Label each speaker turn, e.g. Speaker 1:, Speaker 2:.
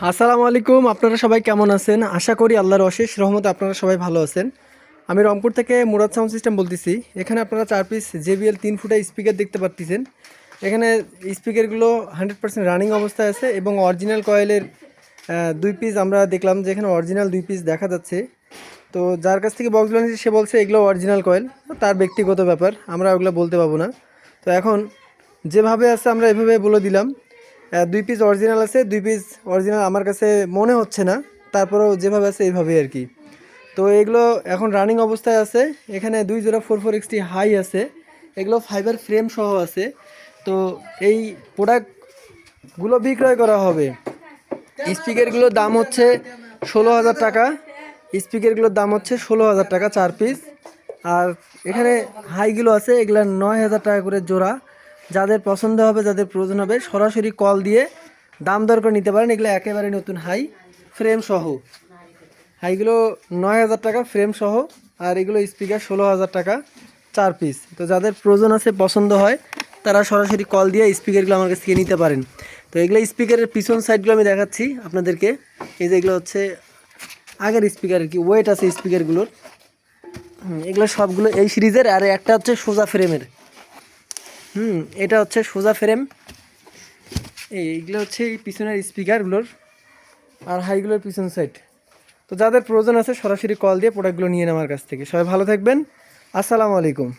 Speaker 1: আসসালামু আলাইকুম। আপনারা সবাই কেমন আছেন? আশা করি আল্লাহর অশেষ রহমতে আপনারা সবাই ভালো আছেন। আমি রংপুর থেকে মুরাদ সাউন্ড সিস্টেম বলতেছি। এখানে আপনারা 4 পিস JBL 3 ফুটা স্পিকার দেখতে পাচ্ছেন। এখানে স্পিকারগুলো 100% রানিং অবস্থায় আছে এবং অরিজিনাল কয়েলের 2 পিস আমরা দেখলাম যে এখানে অরিজিনাল 2 পিস দেখা যাচ্ছে। তো যার কাছ থেকে বক্সগুলো নিয়েছি সে বলছে এগুলো অরিজিনাল কয়েল। তার ব্যক্তিগত ব্যাপার, আমরা ওগুলো বলতে পারবো না। তো এখন যেভাবে আছে আমরা এভাবে বলে দিলাম। 2 পিস অরিজিনাল আছে, 2 পিস অরিজিনাল আমার কাছে মনে হচ্ছে না, তারপরেও যেভাবে আছে এইভাবেই আর কি। তো এগুলো এখন রানিং অবস্থায় আছে। এখানে 2 জোড়া 44XT হাই আছে, এগুলো ফাইবার ফ্রেম সহ আছে। তো এই প্রোডাক্টগুলো বিক্রয় করা হবে। স্পিকারগুলোর দাম হচ্ছে 16,000 টাকা। স্পিকারগুলোর দাম হচ্ছে 16,000 টাকা 4 পিস। আর এখানে হাইগুলো আছে, এগুলো 9,000 টাকা করে জোড়া। যাদের পছন্দ হবে, যাদের প্রয়োজন হবে, সরাসরি কল দিয়ে দাম দর করে নিতে পারেন। এগুলো একেবারে নতুন হাই, ফ্রেম সহ। হাইগুলো 9,000 টাকা ফ্রেম সহ, আর এগুলো স্পিকার 16,000 টাকা 4 পিস। তো যাদের প্রয়োজন আছে, পছন্দ হয়, তারা সরাসরি কল দিয়ে স্পিকারগুলো আমার কাছ থেকে নিতে পারেন। তো এগুলো স্পিকারের পিছন সাইডগুলো আমি দেখাচ্ছি আপনাদেরকে। এই যে এগুলো হচ্ছে আগের স্পিকার আর কি, ওয়েট আছে স্পিকারগুলোর। এগুলো সবগুলো এই সিরিজের। আর একটা হচ্ছে সোজা ফ্রেমের। এটা হচ্ছে সোজা ফ্রেম। এইগুলো হচ্ছে এই পিছনের স্পিকারগুলোর আর হাইগুলোর পিছন সাইড। তো যাদের প্রয়োজন আছে সরাসরি কল দিয়ে প্রোডাক্টগুলো নিয়ে নেন আমার কাছ থেকে। সবাই ভালো থাকবেন। আসসালামু আলাইকুম।